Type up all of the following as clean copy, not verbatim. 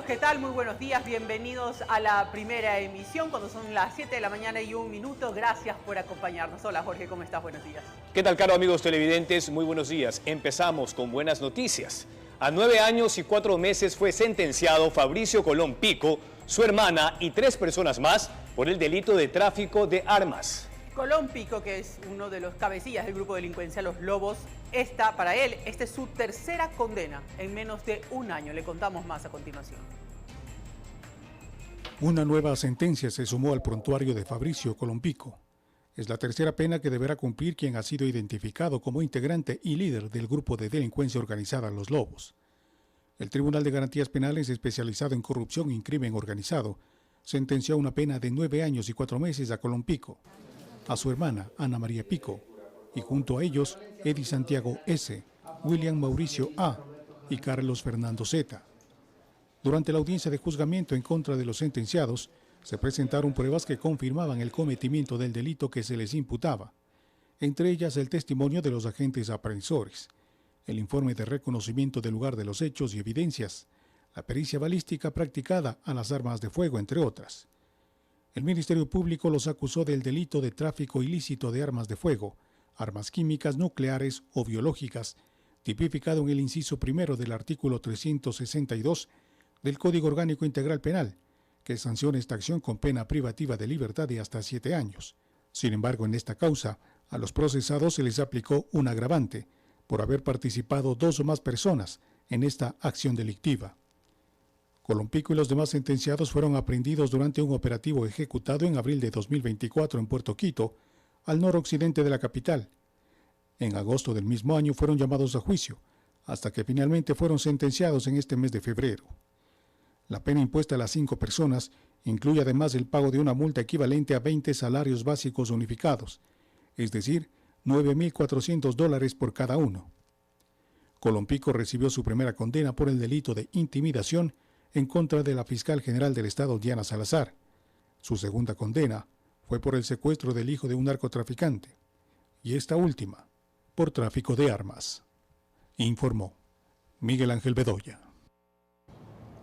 ¿qué tal? Muy buenos días, bienvenidos a la primera emisión cuando son las 7 de la mañana y 1 minuto. Gracias por acompañarnos. Hola Jorge, ¿cómo estás? Buenos días. ¿Qué tal, caro amigos televidentes? Muy buenos días. Empezamos con buenas noticias. A 9 años y 4 meses fue sentenciado Fabricio Colón Pico, su hermana y 3 personas más por el delito de tráfico de armas. Colón Pico, que es uno de los cabecillas del grupo delincuencial Los Lobos, esta es su tercera condena en menos de un año. Le contamos más a continuación. Una nueva sentencia se sumó al prontuario de Fabricio Colón Pico. Es la tercera pena que deberá cumplir quien ha sido identificado como integrante y líder del grupo de delincuencia organizada Los Lobos. El Tribunal de Garantías Penales, especializado en corrupción y crimen organizado, sentenció a una pena de 9 años y 4 meses a Colón Pico, a su hermana Ana María Pico, y junto a ellos Eddie Santiago S., William Mauricio A. y Carlos Fernando Z. Durante la audiencia de juzgamiento en contra de los sentenciados, se presentaron pruebas que confirmaban el cometimiento del delito que se les imputaba, entre ellas el testimonio de los agentes aprensores, el informe de reconocimiento del lugar de los hechos y evidencias, la pericia balística practicada a las armas de fuego, entre otras. El Ministerio Público los acusó del delito de tráfico ilícito de armas de fuego, armas químicas, nucleares o biológicas, tipificado en el inciso primero del artículo 362 del Código Orgánico Integral Penal, que sanciona esta acción con pena privativa de libertad de hasta 7 años. Sin embargo, en esta causa, a los procesados se les aplicó un agravante por haber participado 2 o más personas en esta acción delictiva. Colón Pico y los demás sentenciados fueron aprehendidos durante un operativo ejecutado en abril de 2024 en Puerto Quito, al noroccidente de la capital. En agosto del mismo año fueron llamados a juicio, hasta que finalmente fueron sentenciados en este mes de febrero. La pena impuesta a las 5 personas incluye además el pago de una multa equivalente a 20 salarios básicos unificados, es decir, $9.400 por cada uno. Colón Pico recibió su primera condena por el delito de intimidación en contra de la fiscal general del estado, Diana Salazar. Su segunda condena fue por el secuestro del hijo de un narcotraficante, y esta última, por tráfico de armas. Informó Miguel Ángel Bedoya.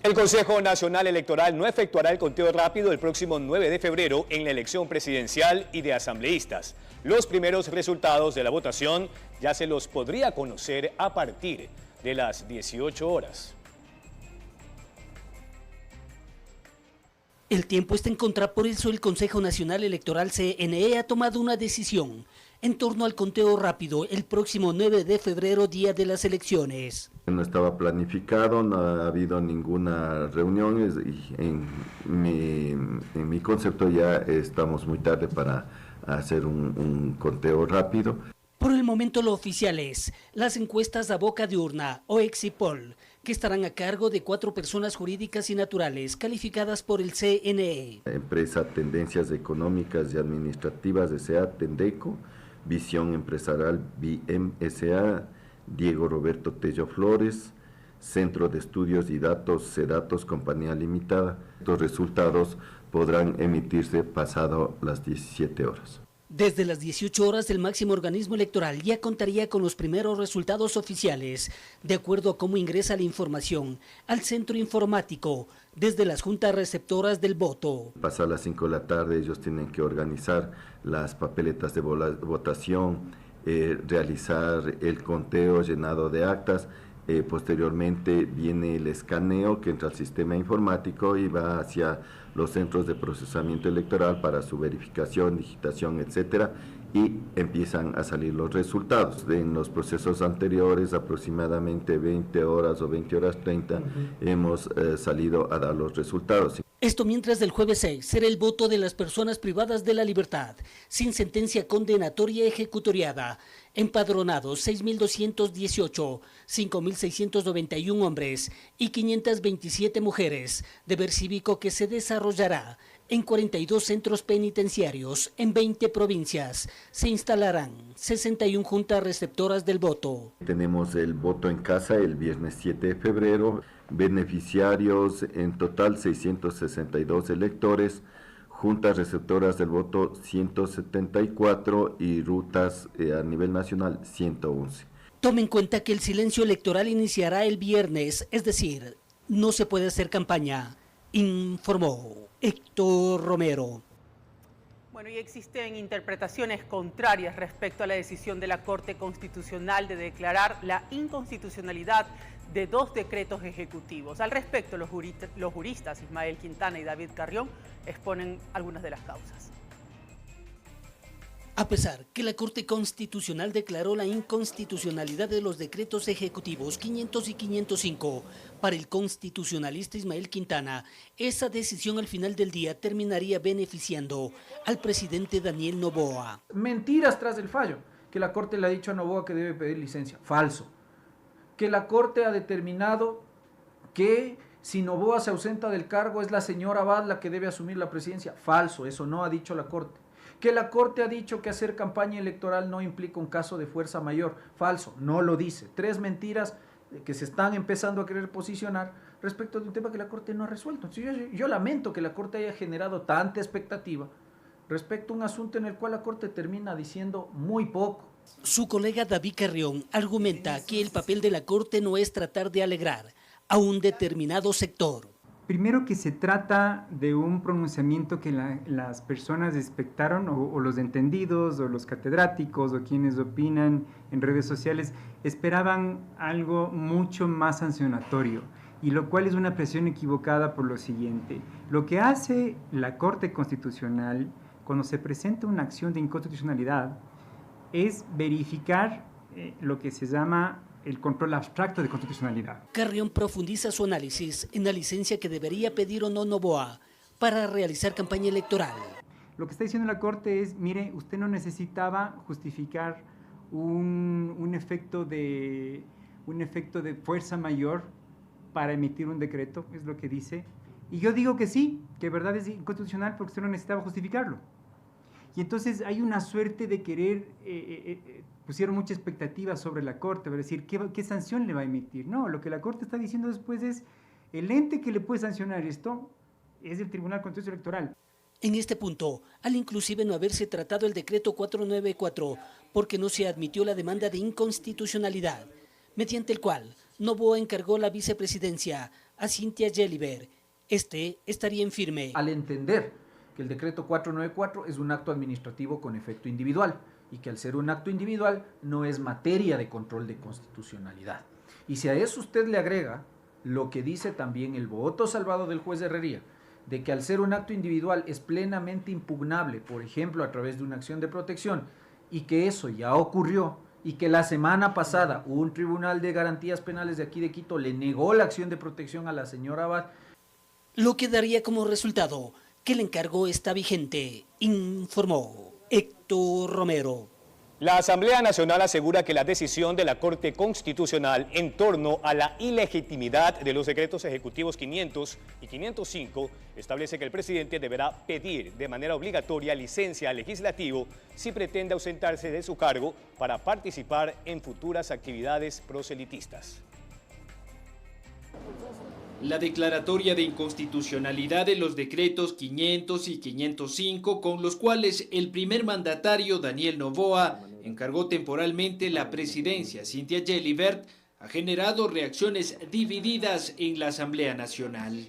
El Consejo Nacional Electoral no efectuará el conteo rápido el próximo 9 de febrero en la elección presidencial y de asambleístas. Los primeros resultados de la votación ya se los podría conocer a partir de las 18 horas. El tiempo está en contra, por eso el Consejo Nacional Electoral CNE ha tomado una decisión en torno al conteo rápido el próximo 9 de febrero, día de las elecciones. No estaba planificado, no ha habido ninguna reunión y en mi concepto ya estamos muy tarde para hacer un conteo rápido. Por el momento lo oficial es las encuestas a boca de urna o exit poll, que estarán a cargo de 4 personas jurídicas y naturales calificadas por el CNE. Empresa Tendencias Económicas y Administrativas S.A. Tendeco, Visión Empresarial BIEM S.A., Diego Roberto Tello Flores, Centro de Estudios y Datos CEDATOS Compañía Limitada. Estos resultados podrán emitirse pasado las 17 horas. Desde las 18 horas el máximo organismo electoral ya contaría con los primeros resultados oficiales, de acuerdo a cómo ingresa la información al centro informático desde las juntas receptoras del voto. Pasar las 5 de la tarde ellos tienen que organizar las papeletas de votación, realizar el conteo, llenado de actas. Posteriormente viene el escaneo que entra al sistema informático y va hacia los centros de procesamiento electoral para su verificación, digitación, etcétera, y empiezan a salir los resultados. En los procesos anteriores, aproximadamente 20 horas o 20 horas 30, hemos salido a dar los resultados. Esto mientras del jueves 6 será el voto de las personas privadas de la libertad, sin sentencia condenatoria ejecutoriada, empadronados 6.218, 5.691 hombres y 527 mujeres, deber cívico que se desarrollará en 42 centros penitenciarios en 20 provincias. Se instalarán 61 juntas receptoras del voto. Tenemos el voto en casa el viernes 7 de febrero, beneficiarios en total 662 electores, juntas receptoras del voto 174 y rutas a nivel nacional 111. Tome en cuenta que el silencio electoral iniciará el viernes, es decir, no se puede hacer campaña, informó Héctor Romero. Bueno, y existen interpretaciones contrarias respecto a la decisión de la Corte Constitucional de declarar la inconstitucionalidad de 2 decretos ejecutivos. Al respecto, los juristas Ismael Quintana y David Carrión exponen algunas de las causas. A pesar que la Corte Constitucional declaró la inconstitucionalidad de los decretos ejecutivos 500 y 505, para el constitucionalista Ismael Quintana, esa decisión al final del día terminaría beneficiando al presidente Daniel Noboa. Mentiras tras el fallo, que la Corte le ha dicho a Noboa que debe pedir licencia, falso. Que la Corte ha determinado que si Noboa se ausenta del cargo es la señora Abad la que debe asumir la presidencia, falso, eso no ha dicho la Corte. Que la Corte ha dicho que hacer campaña electoral no implica un caso de fuerza mayor. Falso, no lo dice. 3 mentiras que se están empezando a querer posicionar respecto de un tema que la Corte no ha resuelto. Yo lamento que la Corte haya generado tanta expectativa respecto a un asunto en el cual la Corte termina diciendo muy poco. Su colega David Carrión argumenta que el papel de la Corte no es tratar de alegrar a un determinado sector. Primero que se trata de un pronunciamiento que las personas expectaron, o los entendidos, o los catedráticos, o quienes opinan en redes sociales, esperaban algo mucho más sancionatorio, y lo cual es una presión equivocada por lo siguiente. Lo que hace la Corte Constitucional cuando se presenta una acción de inconstitucionalidad es verificar lo que se llama el control abstracto de constitucionalidad. Carrión profundiza su análisis en la licencia que debería pedir o no Noboa para realizar campaña electoral. Lo que está diciendo la Corte es, mire, usted no necesitaba justificar un efecto de fuerza mayor para emitir un decreto, es lo que dice. Y yo digo que sí, que verdad es inconstitucional porque usted no necesitaba justificarlo. Y entonces hay una suerte de querer, pusieron mucha expectativa sobre la Corte, va a decir, ¿qué sanción le va a emitir? No, lo que la Corte está diciendo después es, el ente que le puede sancionar esto es el Tribunal Contencioso Electoral. En este punto, al inclusive no haberse tratado el decreto 494, porque no se admitió la demanda de inconstitucionalidad, mediante el cual Noboa encargó la vicepresidencia a Cynthia Gelibert, estaría en firme. Al entender que el decreto 494 es un acto administrativo con efecto individual y que al ser un acto individual no es materia de control de constitucionalidad. Y si a eso usted le agrega lo que dice también el voto salvado del juez Herrería, de que al ser un acto individual es plenamente impugnable, por ejemplo, a través de una acción de protección, y que eso ya ocurrió, y que la semana pasada un tribunal de garantías penales de aquí de Quito le negó la acción de protección a la señora Abad. Lo que daría como resultado que el encargo está vigente, informó Héctor Romero. La Asamblea Nacional asegura que la decisión de la Corte Constitucional en torno a la ilegitimidad de los decretos ejecutivos 500 y 505 establece que el presidente deberá pedir de manera obligatoria licencia al legislativo si pretende ausentarse de su cargo para participar en futuras actividades proselitistas. La declaratoria de inconstitucionalidad de los decretos 500 y 505, con los cuales el primer mandatario, Daniel Noboa, encargó temporalmente la presidencia, Cynthia Gelibert, ha generado reacciones divididas en la Asamblea Nacional.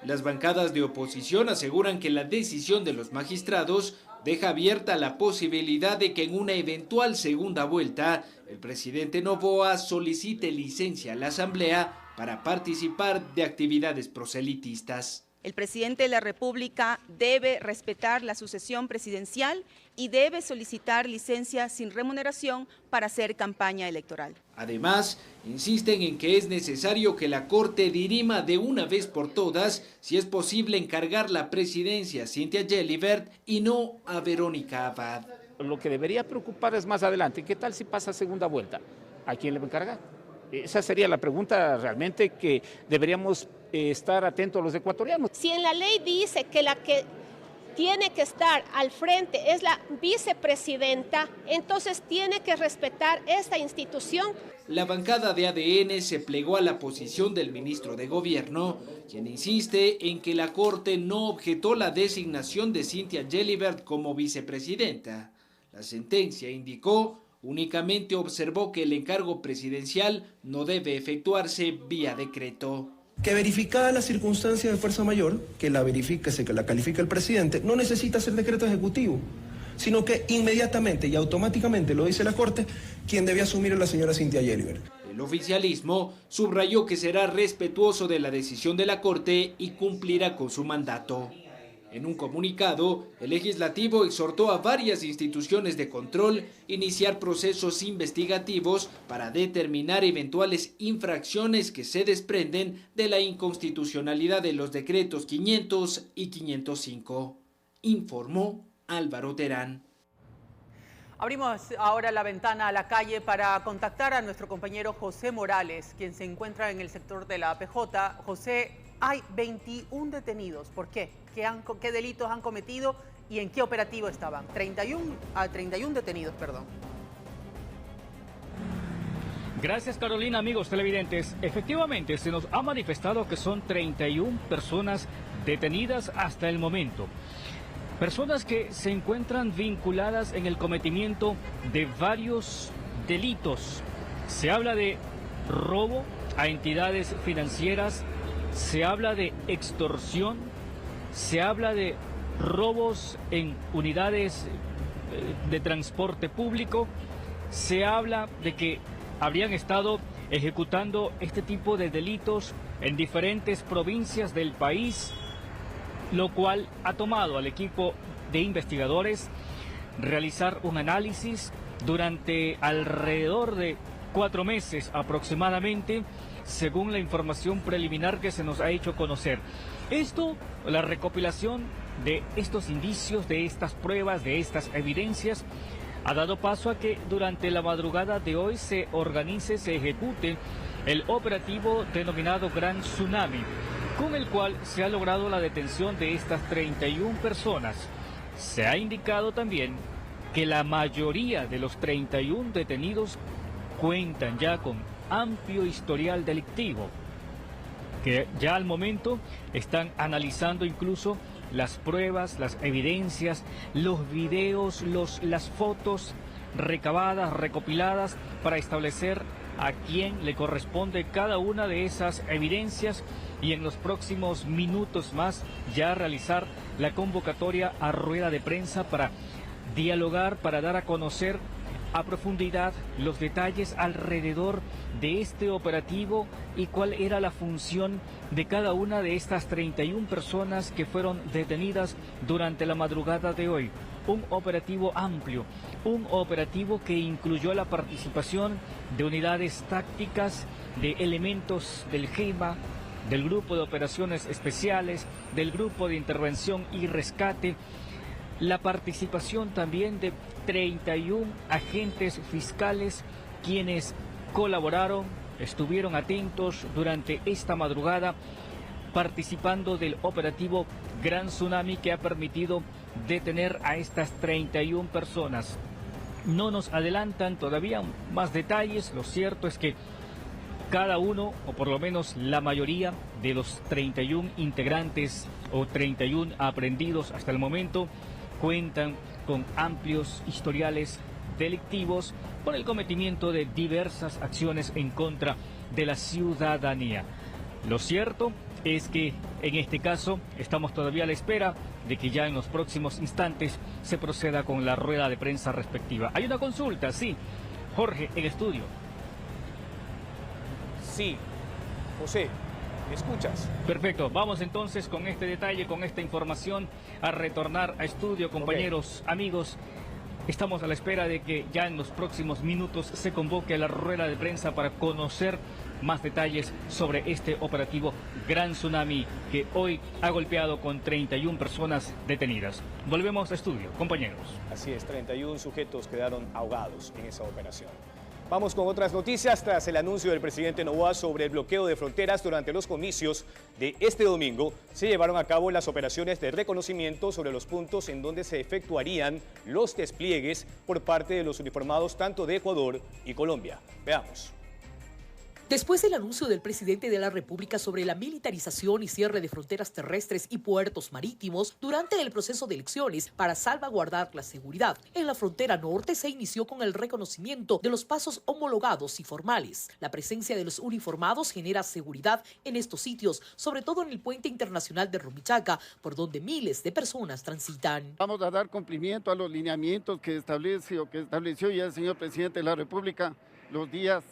Las bancadas de oposición aseguran que la decisión de los magistrados deja abierta la posibilidad de que en una eventual segunda vuelta el presidente Noboa solicite licencia a la Asamblea para participar de actividades proselitistas. El presidente de la República debe respetar la sucesión presidencial y debe solicitar licencia sin remuneración para hacer campaña electoral. Además, insisten en que es necesario que la Corte dirima de una vez por todas si es posible encargar la presidencia a Cynthia Gelibert y no a Verónica Abad. Lo que debería preocupar es más adelante, ¿qué tal si pasa segunda vuelta? ¿A quién le va a encargar? Esa sería la pregunta realmente que deberíamos estar atentos los ecuatorianos. Si en la ley dice que la que tiene que estar al frente es la vicepresidenta, entonces tiene que respetar esta institución. La bancada de ADN se plegó a la posición del ministro de Gobierno, quien insiste en que la Corte no objetó la designación de Cynthia Gelibert como vicepresidenta. La sentencia indicó únicamente observó que el encargo presidencial no debe efectuarse vía decreto. que verificada la circunstancia de fuerza mayor, que la califica el presidente, no necesita ser decreto ejecutivo, sino que inmediatamente y automáticamente, lo dice la Corte, quien debe asumir es la señora Cynthia Yeliber. El oficialismo subrayó que será respetuoso de la decisión de la Corte y cumplirá con su mandato. En un comunicado, el legislativo exhortó a varias instituciones de control a iniciar procesos investigativos para determinar eventuales infracciones que se desprenden de la inconstitucionalidad de los decretos 500 y 505. Informó Álvaro Terán. Abrimos ahora la ventana a la calle para contactar a nuestro compañero José Morales, quien se encuentra en el sector de la APJ. José, hay 21 detenidos. ¿Por qué? ¿Qué delitos han cometido y en qué operativo estaban? 31 detenidos, perdón. Gracias, Carolina. Amigos televidentes, efectivamente se nos ha manifestado que son 31 personas detenidas hasta el momento. Personas que se encuentran vinculadas en el cometimiento de varios delitos. Se habla de robo a entidades financieras, se habla de extorsión, se habla de robos en unidades de transporte público, se habla de que habrían estado ejecutando este tipo de delitos en diferentes provincias del país, lo cual ha tomado al equipo de investigadores realizar un análisis durante alrededor de 4 meses aproximadamente, según la información preliminar que se nos ha hecho conocer. Esto, la recopilación de estos indicios, de estas pruebas, de estas evidencias, ha dado paso a que durante la madrugada de hoy se organice, se ejecute el operativo denominado Gran Tsunami, con el cual se ha logrado la detención de estas 31 personas. Se ha indicado también que la mayoría de los 31 detenidos cuentan ya con amplio historial delictivo, que ya al momento están analizando incluso las pruebas, las evidencias, los videos, las fotos recabadas, recopiladas, para establecer a quién le corresponde cada una de esas evidencias y en los próximos minutos más ya realizar la convocatoria a rueda de prensa para dialogar, para dar a conocer a profundidad los detalles alrededor de este operativo y cuál era la función de cada una de estas 31 personas que fueron detenidas durante la madrugada de hoy. Un operativo amplio, un operativo que incluyó la participación de unidades tácticas, de elementos del GEMA, del Grupo de Operaciones Especiales, del Grupo de Intervención y Rescate, la participación también de 31 agentes fiscales quienes colaboraron, estuvieron atentos durante esta madrugada participando del operativo Gran Tsunami, que ha permitido detener a estas 31 personas. No nos adelantan todavía más detalles. Lo cierto es que cada uno, o por lo menos la mayoría de los 31 integrantes o 31 aprehendidos hasta el momento, cuentan con amplios historiales delictivos por el cometimiento de diversas acciones en contra de la ciudadanía. Lo cierto es que en este caso estamos todavía a la espera de que ya en los próximos instantes se proceda con la rueda de prensa respectiva. Hay una consulta, sí. Jorge, en estudio. Sí. José, ¿me escuchas? Perfecto. Vamos entonces con este detalle, con esta información, a retornar a estudio, compañeros, amigos. Estamos a la espera de que ya en los próximos minutos se convoque a la rueda de prensa para conocer más detalles sobre este operativo Gran Tsunami que hoy ha golpeado con 31 personas detenidas. Volvemos a estudio, compañeros. Así es, 31 sujetos quedaron ahogados en esa operación. Vamos con otras noticias. Tras el anuncio del presidente Noboa sobre el bloqueo de fronteras durante los comicios de este domingo, se llevaron a cabo las operaciones de reconocimiento sobre los puntos en donde se efectuarían los despliegues por parte de los uniformados tanto de Ecuador y Colombia. Veamos. Después del anuncio del presidente de la República sobre la militarización y cierre de fronteras terrestres y puertos marítimos durante el proceso de elecciones para salvaguardar la seguridad, en la frontera norte se inició con el reconocimiento de los pasos homologados y formales. La presencia de los uniformados genera seguridad en estos sitios, sobre todo en el puente internacional de Rumichaca, por donde miles de personas transitan. Vamos a dar cumplimiento a los lineamientos que estableció ya el señor presidente de la República los días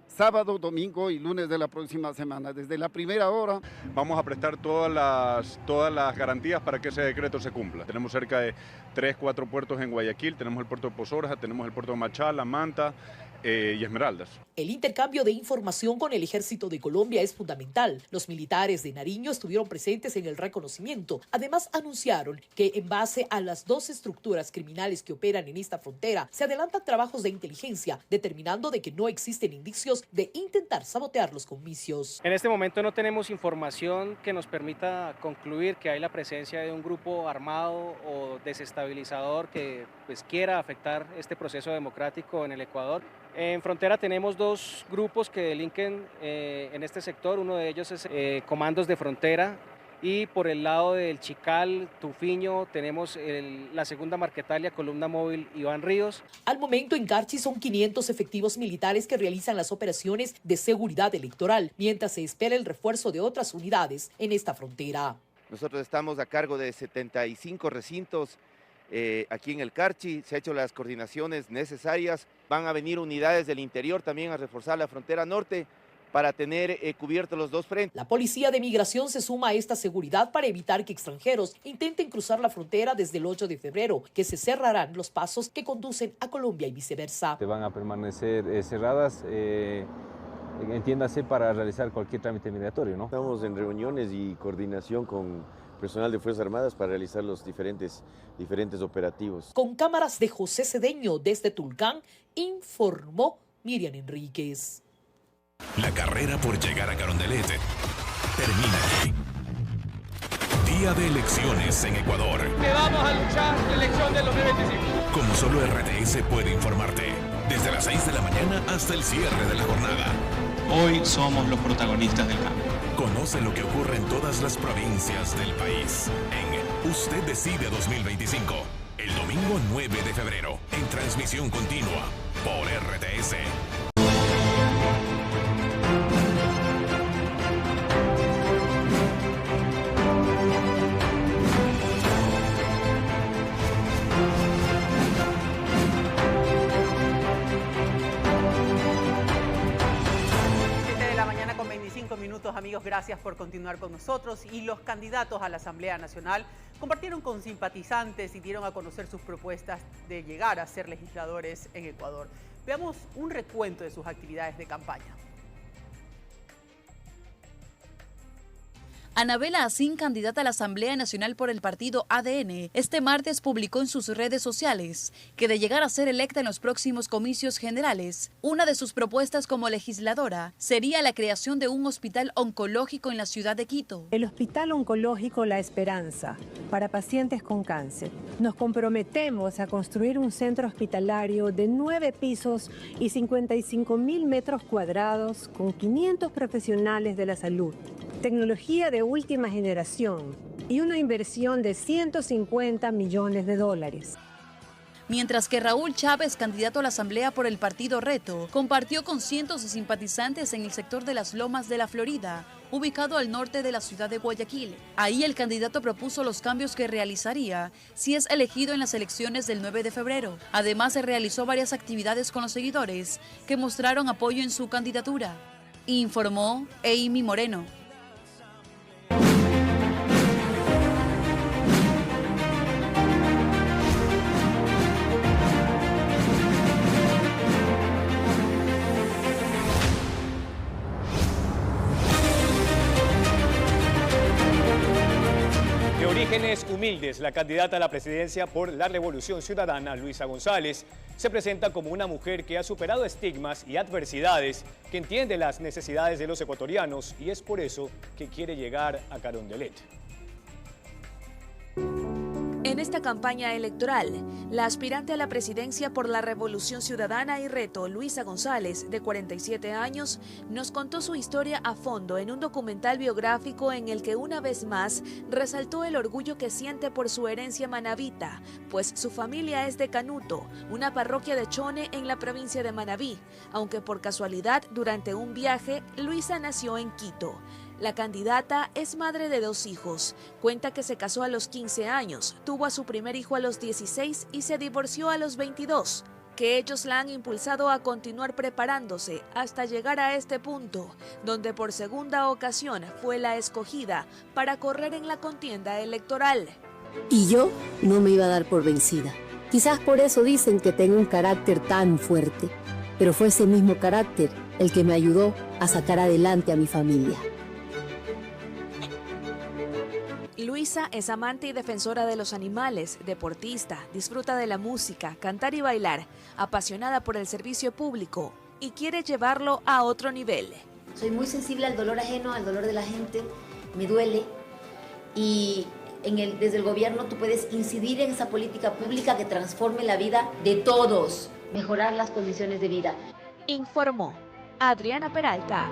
sábado, domingo y lunes de la próxima semana. Desde la primera hora vamos a prestar todas las garantías para que ese decreto se cumpla. Tenemos cerca de 3-4 puertos en Guayaquil, tenemos el puerto de Pozorja, tenemos el puerto de Machala, Manta y Esmeraldas. El intercambio de información con el Ejército de Colombia es fundamental. Los militares de Nariño estuvieron presentes en el reconocimiento. Además, anunciaron que en base a las 2 estructuras criminales que operan en esta frontera, se adelantan trabajos de inteligencia, determinando de que no existen indicios de intentar sabotear los comicios. En este momento no tenemos información que nos permita concluir que hay la presencia de un grupo armado o desestabilizador que quiera afectar este proceso democrático en el Ecuador. En frontera tenemos 2 grupos que delinquen en este sector, uno de ellos es Comandos de Frontera, y por el lado del Chical, Tufiño, tenemos la segunda Marquetalia, Columna Móvil Iván Ríos. Al momento en Carchi son 500 efectivos militares que realizan las operaciones de seguridad electoral, mientras se espera el refuerzo de otras unidades en esta frontera. Nosotros estamos a cargo de 75 recintos aquí en el Carchi, se han hecho las coordinaciones necesarias, van a venir unidades del interior también a reforzar la frontera norte para tener cubiertos los 2 frentes. La Policía de Migración se suma a esta seguridad para evitar que extranjeros intenten cruzar la frontera desde el 8 de febrero, que se cerrarán los pasos que conducen a Colombia y viceversa. Van a permanecer cerradas, entiéndase, para realizar cualquier trámite migratorio, ¿no? Estamos en reuniones y coordinación con personal de Fuerzas Armadas para realizar los diferentes operativos. Con cámaras de José Cedeño desde Tulcán, informó Miriam Enríquez. La carrera por llegar a Carondelet termina aquí. Día de elecciones en Ecuador. Que vamos a luchar la elección del 2025. Como solo RTS puede informarte. Desde las 6 de la mañana hasta el cierre de la jornada. Hoy somos los protagonistas del cambio. Conoce lo que ocurre en todas las provincias del país en Usted Decide 2025. El domingo 9 de febrero, en transmisión continua por RTS. Amigos, gracias por continuar con nosotros. Y los candidatos a la Asamblea Nacional compartieron con simpatizantes y dieron a conocer sus propuestas de llegar a ser legisladores en Ecuador. Veamos un recuento de sus actividades de campaña. Anabela Asín, candidata a la Asamblea Nacional por el partido ADN, este martes publicó en sus redes sociales que de llegar a ser electa en los próximos comicios generales, una de sus propuestas como legisladora sería la creación de un hospital oncológico en la ciudad de Quito. El Hospital Oncológico La Esperanza, para pacientes con cáncer. Nos comprometemos a construir un centro hospitalario de 9 pisos y 55.000 metros cuadrados con 500 profesionales de la salud, tecnología de última generación y una inversión de $150 millones. Mientras que Raúl Chávez, candidato a la Asamblea por el partido Reto, compartió con cientos de simpatizantes en el sector de las Lomas de la Florida, ubicado al norte de la ciudad de Guayaquil. Ahí el candidato propuso los cambios que realizaría si es elegido en las elecciones del 9 de febrero. Además, se realizó varias actividades con los seguidores que mostraron apoyo en su candidatura. Informó Amy Moreno. De orígenes humildes, la candidata a la presidencia por la Revolución Ciudadana, Luisa González, se presenta como una mujer que ha superado estigmas y adversidades, que entiende las necesidades de los ecuatorianos y es por eso que quiere llegar a Carondelet. En esta campaña electoral, la aspirante a la presidencia por la Revolución Ciudadana y Reto, Luisa González, de 47 años, nos contó su historia a fondo en un documental biográfico en el que una vez más resaltó el orgullo que siente por su herencia manabita, pues su familia es de Canuto, una parroquia de Chone en la provincia de Manabí, aunque por casualidad durante un viaje, Luisa nació en Quito. La candidata es madre de 2 hijos. Cuenta que se casó a los 15 años, tuvo a su primer hijo a los 16 y se divorció a los 22, que ellos la han impulsado a continuar preparándose hasta llegar a este punto, donde por segunda ocasión fue la escogida para correr en la contienda electoral. Y yo no me iba a dar por vencida. Quizás por eso dicen que tengo un carácter tan fuerte, pero fue ese mismo carácter el que me ayudó a sacar adelante a mi familia. Luisa es amante y defensora de los animales, deportista, disfruta de la música, cantar y bailar, apasionada por el servicio público y quiere llevarlo a otro nivel. Soy muy sensible al dolor ajeno, al dolor de la gente, me duele y desde el gobierno tú puedes incidir en esa política pública que transforme la vida de todos, mejorar las condiciones de vida. Informó Adriana Peralta.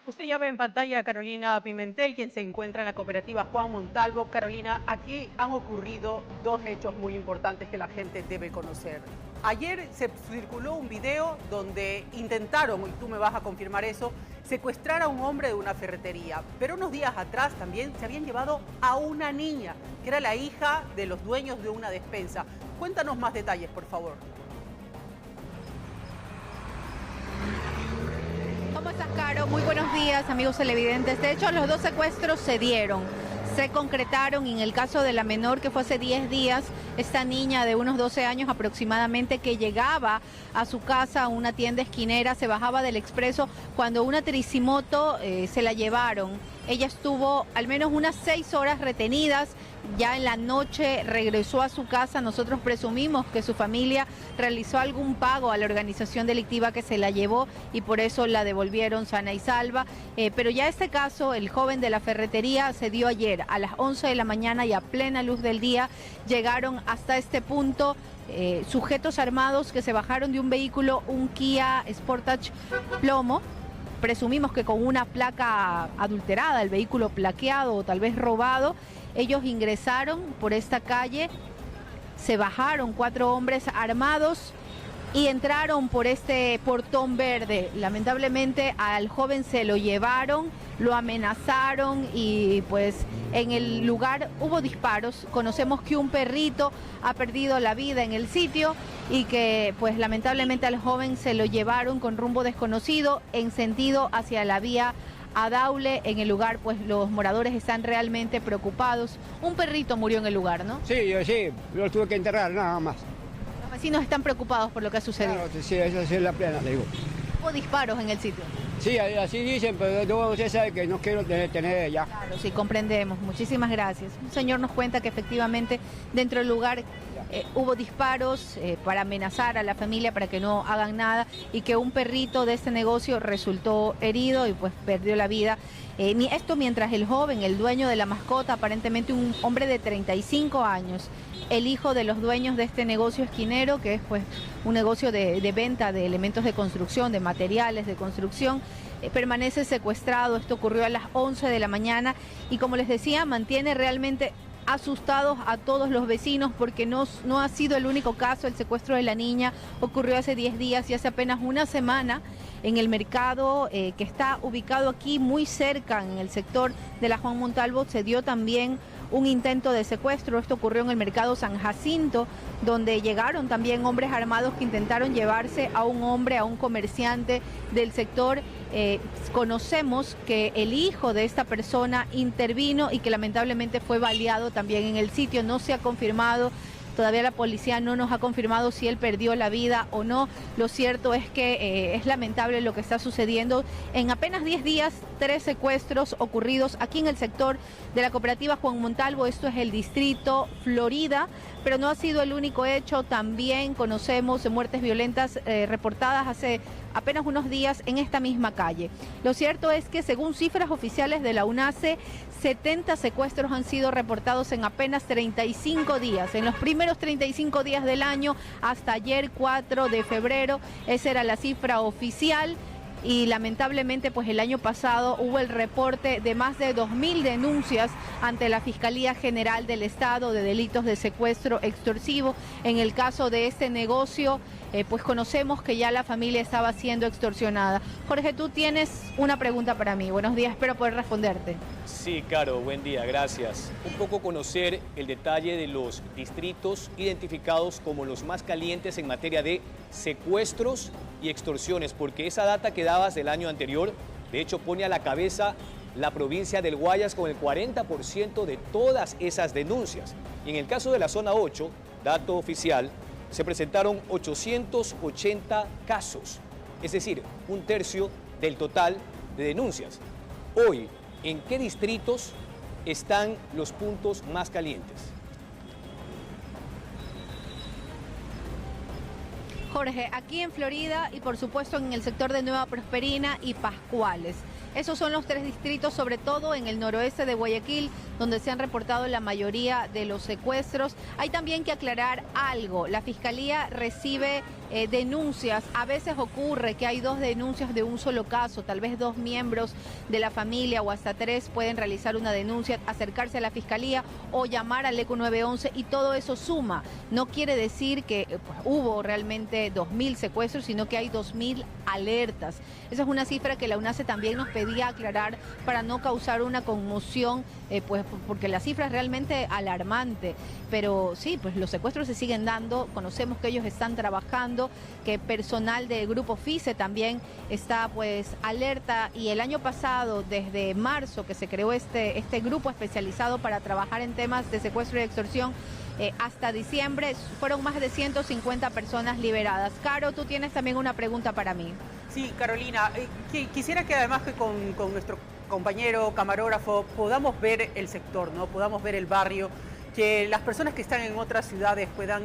Usted ya ve en pantalla a Carolina Pimentel, quien se encuentra en la cooperativa Juan Montalvo. Carolina, aquí han ocurrido 2 hechos muy importantes que la gente debe conocer. Ayer se circuló un video donde intentaron, y tú me vas a confirmar eso, secuestrar a un hombre de una ferretería. Pero unos días atrás también se habían llevado a una niña, que era la hija de los dueños de una despensa. Cuéntanos más detalles, por favor. ¿Cómo estás, Caro? Muy buenos días, amigos televidentes. De hecho, los 2 secuestros se dieron, se concretaron. Y en el caso de la menor, que fue hace 10 días, esta niña de unos 12 años aproximadamente, que llegaba a su casa a una tienda esquinera, se bajaba del expreso cuando una tricimoto se la llevaron. Ella estuvo al menos unas 6 horas retenidas. Ya en la noche regresó a su casa. Nosotros presumimos que su familia realizó algún pago a la organización delictiva que se la llevó y por eso la devolvieron sana y salva. Pero ya este caso, el joven de la ferretería, se dio ayer a las 11 de la mañana y a plena luz del día llegaron hasta este punto sujetos armados que se bajaron de un vehículo, un Kia Sportage plomo. Presumimos que con una placa adulterada, el vehículo plaqueado o tal vez robado. Ellos ingresaron por esta calle, se bajaron 4 hombres armados y entraron por este portón verde. Lamentablemente al joven se lo llevaron, lo amenazaron y pues en el lugar hubo disparos. Conocemos que un perrito ha perdido la vida en el sitio y que pues lamentablemente al joven se lo llevaron con rumbo desconocido en sentido hacia la vía a Daule. En el lugar pues los moradores están realmente preocupados. Un perrito murió en el lugar, ¿no? Sí, yo lo tuve que enterrar nada más. Los vecinos están preocupados por lo que ha sucedido. Claro, sí, esa es la plena, le digo. ¿Hubo disparos en el sitio? Sí, así dicen, pero usted sabe que no quiero tener ya. Claro, sí, comprendemos. Muchísimas gracias. Un señor nos cuenta que efectivamente dentro del lugar hubo disparos para amenazar a la familia para que no hagan nada y que un perrito de este negocio resultó herido y pues perdió la vida. Esto mientras el joven, el dueño de la mascota, aparentemente un hombre de 35 años, el hijo de los dueños de este negocio esquinero, que es pues un negocio de venta de elementos de construcción, de materiales de construcción, permanece secuestrado. Esto ocurrió a las 11 de la mañana y como les decía, mantiene realmente asustados a todos los vecinos porque no ha sido el único caso. El secuestro de la niña ocurrió hace 10 días y hace apenas una semana en el mercado que está ubicado aquí muy cerca en el sector de la Juan Montalvo se dio también un intento de secuestro. Esto ocurrió en el mercado San Jacinto, donde llegaron también hombres armados que intentaron llevarse a un hombre, a un comerciante del sector. Conocemos que el hijo de esta persona intervino y que lamentablemente fue baleado también en el sitio. No se ha confirmado Todavía la policía no nos ha confirmado si él perdió la vida o no. Lo cierto es que es lamentable lo que está sucediendo. En apenas 10 días, 3 secuestros ocurridos aquí en el sector de la cooperativa Juan Montalvo. Esto es el distrito Florida, pero no ha sido el único hecho. También conocemos muertes violentas reportadas hace apenas unos días en esta misma calle. Lo cierto es que según cifras oficiales de la UNACE, 70 secuestros han sido reportados en apenas 35 días, en los primeros 35 días del año hasta ayer 4 de febrero. Esa era la cifra oficial. Y lamentablemente pues el año pasado hubo el reporte de más de 2.000 denuncias ante la Fiscalía General del Estado de delitos de secuestro extorsivo. En el caso de este negocio, pues conocemos que ya la familia estaba siendo extorsionada. Jorge, tú tienes una pregunta para mí. Buenos días, espero poder responderte. Sí, Caro, buen día, gracias. Un poco conocer el detalle de los distritos identificados como los más calientes en materia de secuestros y extorsiones, porque esa data que dabas del año anterior, de hecho, pone a la cabeza la provincia del Guayas con el 40% de todas esas denuncias. Y en el caso de la zona 8, dato oficial, se presentaron 880 casos, es decir, un tercio del total de denuncias. Hoy, ¿en qué distritos están los puntos más calientes? Jorge, aquí en Florida y por supuesto en el sector de Nueva Prosperina y Pascuales. Esos son los 3 distritos, sobre todo en el noroeste de Guayaquil, donde se han reportado la mayoría de los secuestros. Hay también que aclarar algo. La Fiscalía recibe denuncias. A veces ocurre que hay 2 denuncias de un solo caso. Tal vez 2 miembros de la familia o hasta 3 pueden realizar una denuncia, acercarse a la Fiscalía o llamar al ECO 911 y todo eso suma. No quiere decir que pues, hubo realmente 2.000 secuestros, sino que hay 2.000 alertas. Esa es una cifra que la UNACE también nos pedía aclarar para no causar una conmoción, pues porque la cifra es realmente alarmante. Pero sí, pues los secuestros se siguen dando, conocemos que ellos están trabajando, que personal del Grupo FICE también está pues alerta, y el año pasado, desde marzo que se creó este grupo especializado para trabajar en temas de secuestro y extorsión, hasta diciembre fueron más de 150 personas liberadas. Caro, tú tienes también una pregunta para mí. Sí, Carolina, quisiera que además que con nuestro compañero camarógrafo podamos ver el sector, ¿no? Podamos ver el barrio, que las personas que están en otras ciudades puedan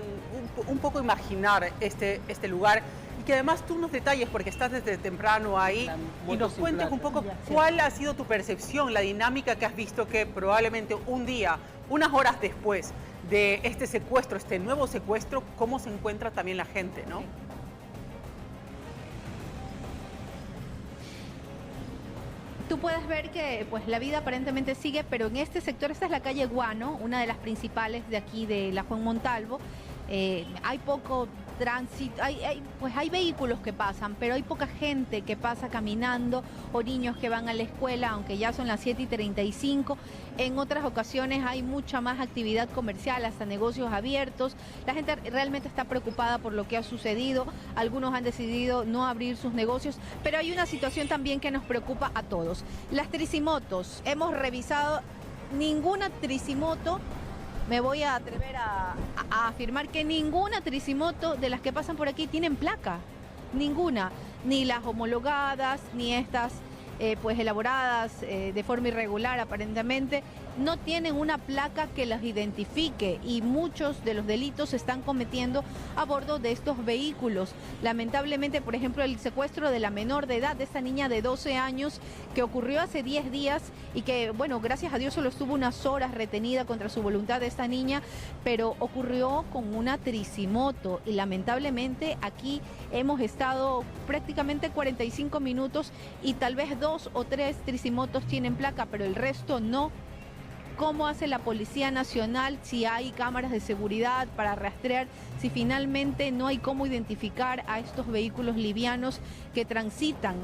un poco imaginar este lugar, y que además tú nos detalles, porque estás desde temprano ahí, y nos cuentes un poco cuál ha sido tu percepción, la dinámica que has visto, que probablemente un día, unas horas después de este secuestro, este nuevo secuestro, cómo se encuentra también la gente, ¿no? Tú puedes ver que pues la vida aparentemente sigue, pero en este sector, esta es la calle Guano, una de las principales de aquí de la Juan Montalvo. Hay poco tránsito, hay vehículos que pasan, pero hay poca gente que pasa caminando o niños que van a la escuela, aunque ya son las 7:35. En otras ocasiones hay mucha más actividad comercial, hasta negocios abiertos. La gente realmente está preocupada por lo que ha sucedido. Algunos han decidido no abrir sus negocios, pero hay una situación también que nos preocupa a todos. Las tricimotos, hemos revisado ninguna tricimoto. Me voy a atrever a afirmar que ninguna tricimoto de las que pasan por aquí tienen placa. Ninguna. Ni las homologadas, ni estas pues elaboradas de forma irregular aparentemente, no tienen una placa que las identifique, y muchos de los delitos se están cometiendo a bordo de estos vehículos. Lamentablemente, por ejemplo, el secuestro de la menor de edad, de esta niña de 12 años que ocurrió hace 10 días y que, bueno, gracias a Dios solo estuvo unas horas retenida contra su voluntad de esta niña, pero ocurrió con una tricimoto, y lamentablemente aquí hemos estado prácticamente 45 minutos y tal vez 2 o 3 tricimotos tienen placa, pero el resto no. ¿Cómo hace la Policía Nacional si hay cámaras de seguridad para rastrear, si finalmente no hay cómo identificar a estos vehículos livianos que transitan?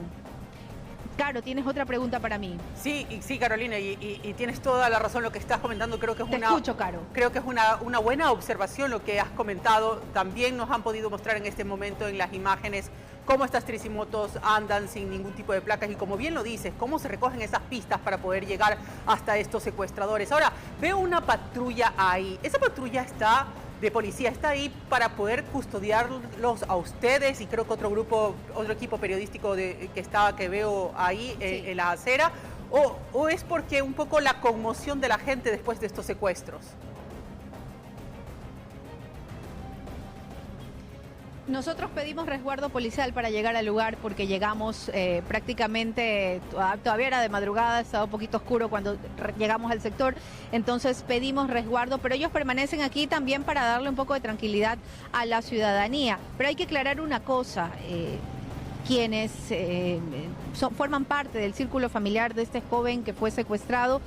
Caro, ¿tienes otra pregunta para mí? Sí, Carolina, y tienes toda la razón lo que estás comentando. Creo que es escucho, Caro. Creo que es una buena observación lo que has comentado. También nos han podido mostrar en este momento en las imágenes cómo estas tricimotos andan sin ningún tipo de placas, y como bien lo dices, cómo se recogen esas pistas para poder llegar hasta estos secuestradores. Ahora, veo una patrulla ahí. ¿Esa patrulla está de policía está ahí para poder custodiarlos a ustedes y creo que otro equipo periodístico que veo ahí en la acera, o es porque un poco la conmoción de la gente después de estos secuestros? Nosotros pedimos resguardo policial para llegar al lugar porque llegamos prácticamente, todavía era de madrugada, estaba un poquito oscuro cuando llegamos al sector, entonces pedimos resguardo, pero ellos permanecen aquí también para darle un poco de tranquilidad a la ciudadanía. Pero hay que aclarar una cosa, quienes forman parte del círculo familiar de este joven que fue secuestrado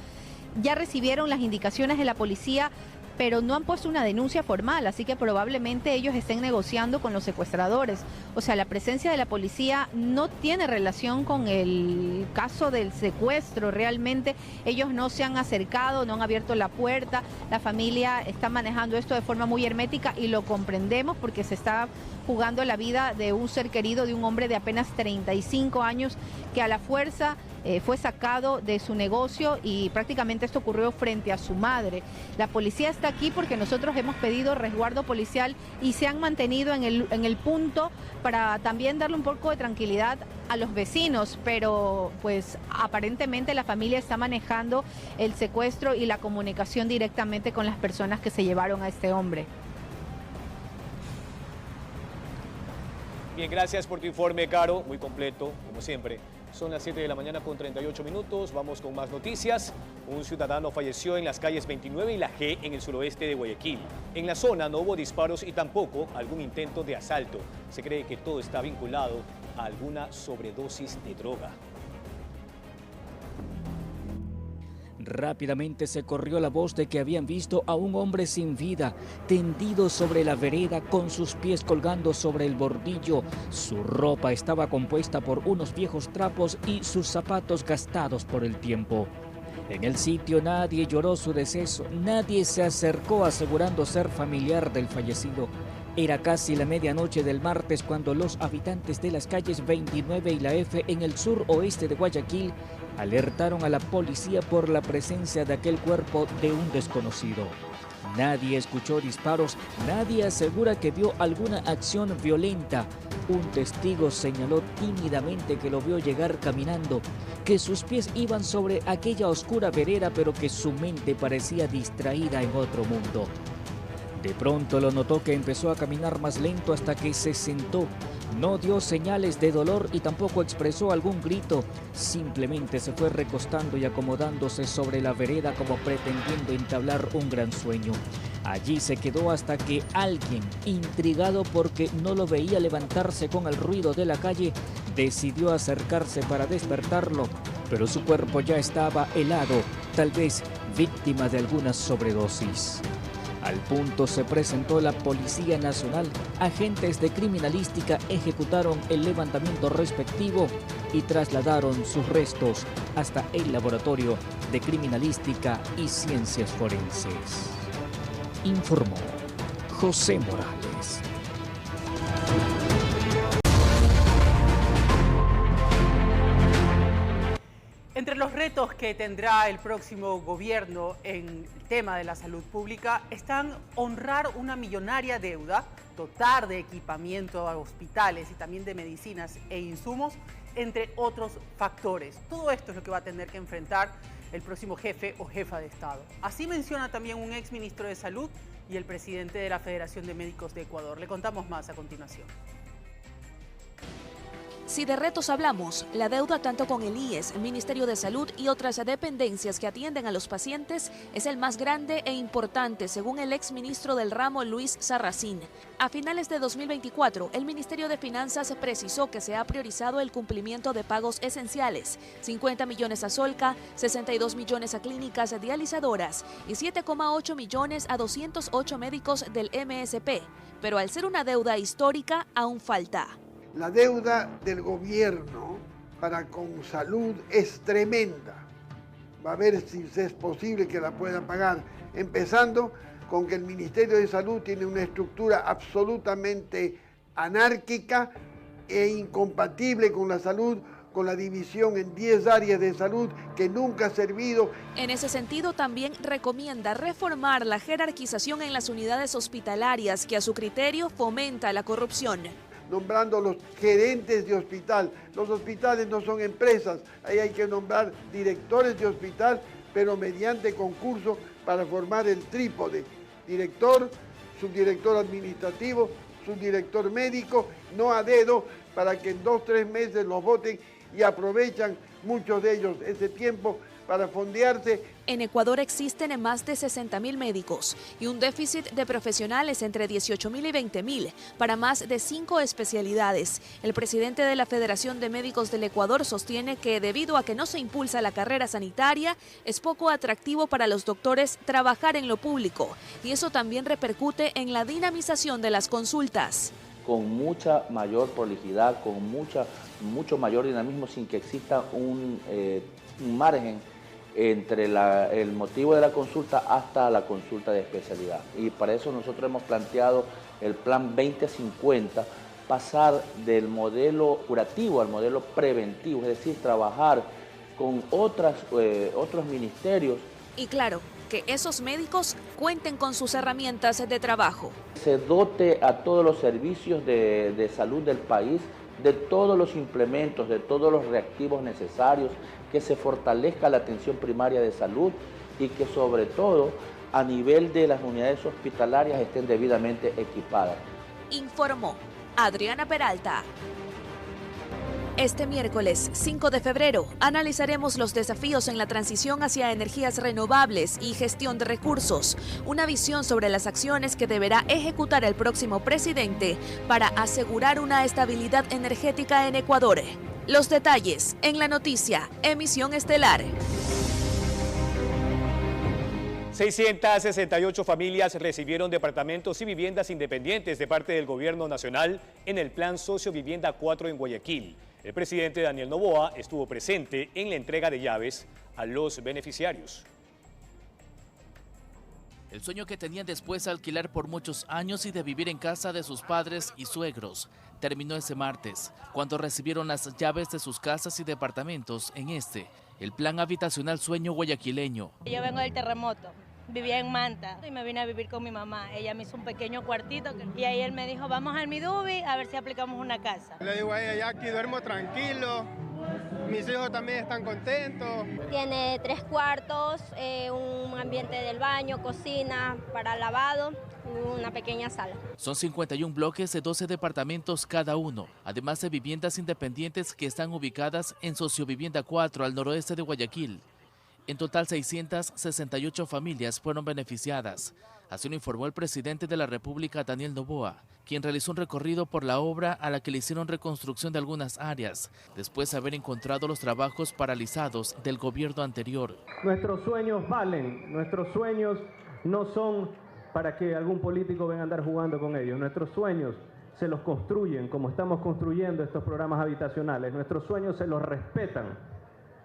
ya recibieron las indicaciones de la policía, pero no han puesto una denuncia formal, así que probablemente ellos estén negociando con los secuestradores. O sea, la presencia de la policía no tiene relación con el caso del secuestro. Realmente ellos no se han acercado, no han abierto la puerta. La familia está manejando esto de forma muy hermética y lo comprendemos porque se está jugando la vida de un ser querido, de un hombre de apenas 35 años que a la fuerza fue sacado de su negocio y prácticamente esto ocurrió frente a su madre. La policía está aquí porque nosotros hemos pedido resguardo policial y se han mantenido en el punto para también darle un poco de tranquilidad a los vecinos, pero pues aparentemente la familia está manejando el secuestro y la comunicación directamente con las personas que se llevaron a este hombre. Bien, gracias por tu informe, Caro, muy completo, como siempre. Son las 7 de la mañana con 38 minutos, vamos con más noticias. Un ciudadano falleció en las calles 29 y La G en el suroeste de Guayaquil. En la zona no hubo disparos y tampoco algún intento de asalto. Se cree que todo está vinculado a alguna sobredosis de droga. Rápidamente se corrió la voz de que habían visto a un hombre sin vida, tendido sobre la vereda con sus pies colgando sobre el bordillo. Su ropa estaba compuesta por unos viejos trapos y sus zapatos gastados por el tiempo. En el sitio nadie lloró su deceso, nadie se acercó asegurando ser familiar del fallecido. Era casi la medianoche del martes cuando los habitantes de las calles 29 y la F en el suroeste de Guayaquil alertaron a la policía por la presencia de aquel cuerpo de un desconocido. Nadie escuchó disparos, nadie asegura que vio alguna acción violenta. Un testigo señaló tímidamente que lo vio llegar caminando, que sus pies iban sobre aquella oscura vereda, pero que su mente parecía distraída en otro mundo. De pronto lo notó que empezó a caminar más lento hasta que se sentó. No dio señales de dolor y tampoco expresó algún grito. Simplemente se fue recostando y acomodándose sobre la vereda como pretendiendo entablar un gran sueño. Allí se quedó hasta que alguien, intrigado porque no lo veía levantarse con el ruido de la calle, decidió acercarse para despertarlo. Pero su cuerpo ya estaba helado, tal vez víctima de alguna sobredosis. Al punto se presentó la Policía Nacional. Agentes de criminalística ejecutaron el levantamiento respectivo y trasladaron sus restos hasta el Laboratorio de Criminalística y Ciencias Forenses. Informó José Morales. Entre los retos que tendrá el próximo gobierno en el tema de la salud pública están honrar una millonaria deuda, dotar de equipamiento a hospitales y también de medicinas e insumos, entre otros factores. Todo esto es lo que va a tener que enfrentar el próximo jefe o jefa de Estado. Así menciona también un exministro de Salud y el presidente de la Federación de Médicos de Ecuador. Le contamos más a continuación. Si de retos hablamos, la deuda tanto con el IES, el Ministerio de Salud y otras dependencias que atienden a los pacientes es el más grande e importante, según el exministro del ramo Luis Sarracín. A finales de 2024, el Ministerio de Finanzas precisó que se ha priorizado el cumplimiento de pagos esenciales, 50 millones a Solca, 62 millones a clínicas dializadoras y 7,8 millones a 208 médicos del MSP. Pero al ser una deuda histórica, aún falta. La deuda del gobierno para con salud es tremenda. Va a ver si es posible que la puedan pagar, empezando con que el Ministerio de Salud tiene una estructura absolutamente anárquica e incompatible con la salud, con la división en 10 áreas de salud que nunca ha servido. En ese sentido, también recomienda reformar la jerarquización en las unidades hospitalarias, que a su criterio fomenta la corrupción. Nombrando los gerentes de hospital. Los hospitales no son empresas, ahí hay que nombrar directores de hospital, pero mediante concurso para formar el trípode. Director, subdirector administrativo, subdirector médico, no a dedo, para que en 2 o 3 meses los voten y aprovechan muchos de ellos ese tiempo para fondearse. En Ecuador existen más de 60.000 médicos y un déficit de profesionales entre 18.000 y 20.000 para más de 5 especialidades. El presidente de la Federación de Médicos del Ecuador sostiene que debido a que no se impulsa la carrera sanitaria, es poco atractivo para los doctores trabajar en lo público y eso también repercute en la dinamización de las consultas. Con mucha mayor prolijidad, con mucho mayor dinamismo, sin que exista un margen entre el motivo de la consulta hasta la consulta de especialidad. Y para eso nosotros hemos planteado el plan 2050, pasar del modelo curativo al modelo preventivo, es decir, trabajar con otros ministerios. Y claro, que esos médicos cuenten con sus herramientas de trabajo. Se dote a todos los servicios de salud del país de todos los implementos, de todos los reactivos necesarios, que se fortalezca la atención primaria de salud y que sobre todo a nivel de las unidades hospitalarias estén debidamente equipadas. Informó Adriana Peralta. Este miércoles 5 de febrero analizaremos los desafíos en la transición hacia energías renovables y gestión de recursos, una visión sobre las acciones que deberá ejecutar el próximo presidente para asegurar una estabilidad energética en Ecuador. Los detalles en la noticia, emisión estelar. 668 familias recibieron departamentos y viviendas independientes de parte del gobierno nacional en el Plan Socio Vivienda 4 en Guayaquil. El presidente Daniel Noboa estuvo presente en la entrega de llaves a los beneficiarios. El sueño que tenían después de alquilar por muchos años y de vivir en casa de sus padres y suegros terminó ese martes, cuando recibieron las llaves de sus casas y departamentos en el Plan Habitacional Sueño Guayaquileño. Yo vengo del terremoto. Vivía en Manta y me vine a vivir con mi mamá. Ella me hizo un pequeño cuartito y ahí él me dijo, vamos al Midubi a ver si aplicamos una casa. Le digo a ella, ya aquí duermo tranquilo, mis hijos también están contentos. Tiene 3 cuartos, un ambiente del baño, cocina para lavado y una pequeña sala. Son 51 bloques de 12 departamentos cada uno, además de viviendas independientes que están ubicadas en Sociovivienda 4 al noroeste de Guayaquil. En total, 668 familias fueron beneficiadas. Así lo informó el presidente de la República, Daniel Noboa, quien realizó un recorrido por la obra a la que le hicieron reconstrucción de algunas áreas, después de haber encontrado los trabajos paralizados del gobierno anterior. Nuestros sueños valen, nuestros sueños no son para que algún político venga a andar jugando con ellos. Nuestros sueños se los construyen como estamos construyendo estos programas habitacionales. Nuestros sueños se los respetan.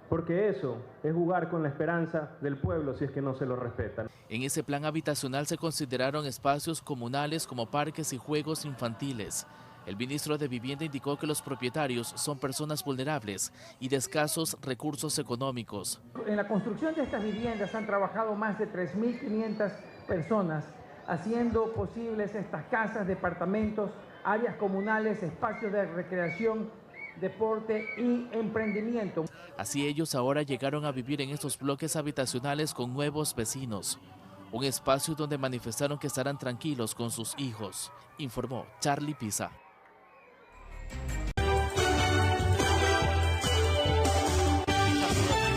Porque eso es jugar con la esperanza del pueblo si es que no se lo respetan. En ese plan habitacional se consideraron espacios comunales como parques y juegos infantiles. El ministro de Vivienda indicó que los propietarios son personas vulnerables y de escasos recursos económicos. En la construcción de estas viviendas han trabajado más de 3.500 personas, haciendo posibles estas casas, departamentos, áreas comunales, espacios de recreación, deporte y emprendimiento. Así ellos ahora llegaron a vivir en estos bloques habitacionales con nuevos vecinos. Un espacio donde manifestaron que estarán tranquilos con sus hijos, informó Charlie Pisa.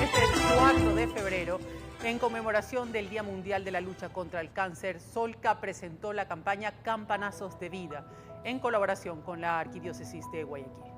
Este es el 4 de febrero. En conmemoración del Día Mundial de la Lucha contra el Cáncer, Solca presentó la campaña Campanazos de Vida en colaboración con la Arquidiócesis de Guayaquil.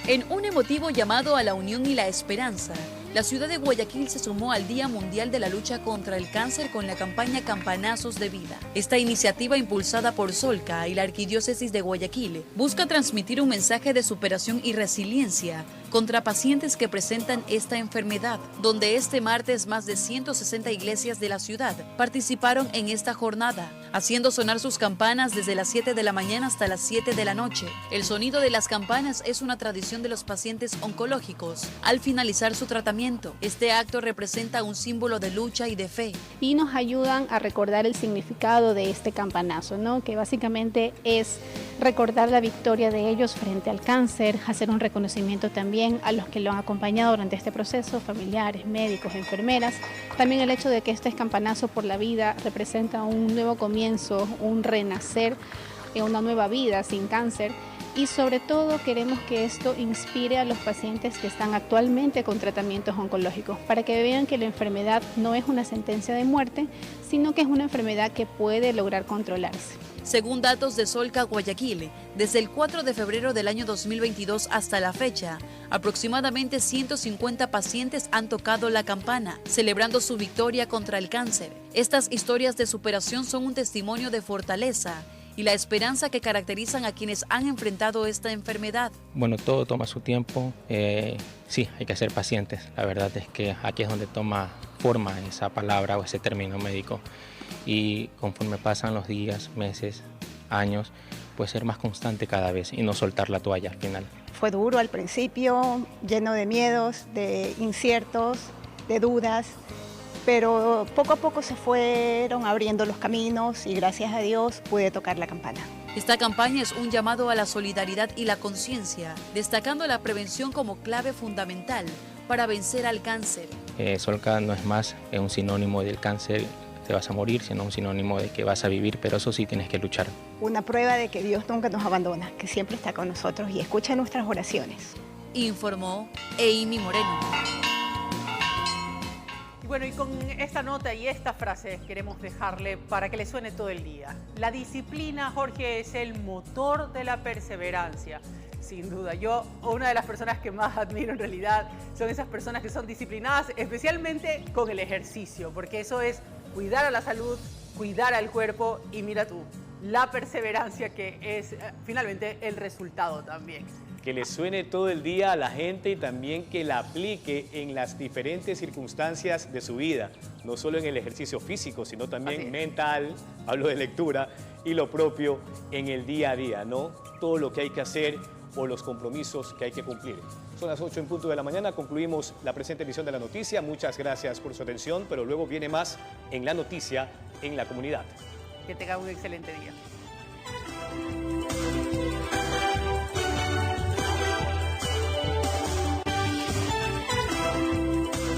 En un emotivo llamado a la unión y la esperanza, la ciudad de Guayaquil se sumó al Día Mundial de la Lucha contra el Cáncer con la campaña Campanazos de Vida. Esta iniciativa, impulsada por Solca y la Arquidiócesis de Guayaquil, busca transmitir un mensaje de superación y resiliencia contra pacientes que presentan esta enfermedad, donde este martes más de 160 iglesias de la ciudad participaron en esta jornada, haciendo sonar sus campanas desde las 7 de la mañana hasta las 7 de la noche. El sonido de las campanas es una tradición de los pacientes oncológicos al finalizar su tratamiento. Este acto representa un símbolo de lucha y de fe. Y nos ayudan a recordar el significado de este campanazo, ¿no? Que básicamente es recordar la victoria de ellos frente al cáncer, hacer un reconocimiento también a los que lo han acompañado durante este proceso, familiares, médicos, enfermeras. También el hecho de que este campanazo por la vida representa un nuevo comienzo, un renacer, una nueva vida sin cáncer. Y sobre todo queremos que esto inspire a los pacientes que están actualmente con tratamientos oncológicos, para que vean que la enfermedad no es una sentencia de muerte, sino que es una enfermedad que puede lograr controlarse. Según datos de Solca Guayaquil, desde el 4 de febrero del año 2022 hasta la fecha, aproximadamente 150 pacientes han tocado la campana, celebrando su victoria contra el cáncer. Estas historias de superación son un testimonio de fortaleza y la esperanza que caracterizan a quienes han enfrentado esta enfermedad. Bueno, todo toma su tiempo. Sí, hay que ser pacientes. La verdad es que aquí es donde toma forma esa palabra o ese término médico. Y conforme pasan los días, meses, años, pues ser más constante cada vez y no soltar la toalla al final. Fue duro al principio, lleno de miedos, de inciertos, de dudas, pero poco a poco se fueron abriendo los caminos y gracias a Dios pude tocar la campana. Esta campaña es un llamado a la solidaridad y la conciencia, destacando la prevención como clave fundamental para vencer al cáncer. Solca no es más un sinónimo del cáncer, te vas a morir, sino un sinónimo de que vas a vivir, pero eso sí tienes que luchar. Una prueba de que Dios nunca nos abandona, que siempre está con nosotros y escucha nuestras oraciones. Informó Amy Moreno. Y bueno, y con esta nota y esta frase queremos dejarle para que le suene todo el día. La disciplina, Jorge, es el motor de la perseverancia. Sin duda, yo, una de las personas que más admiro en realidad son esas personas que son disciplinadas, especialmente con el ejercicio, porque eso es cuidar a la salud, cuidar al cuerpo y mira tú, la perseverancia que es finalmente el resultado también. Que le suene todo el día a la gente y también que la aplique en las diferentes circunstancias de su vida, no solo en el ejercicio físico, sino también mental, hablo de lectura, y lo propio en el día a día, ¿no? Todo lo que hay que hacer o los compromisos que hay que cumplir. Son las 8 en punto de la mañana, concluimos la presente edición de La Noticia. Muchas gracias por su atención, pero luego viene más en La Noticia en la Comunidad. Que tenga un excelente día.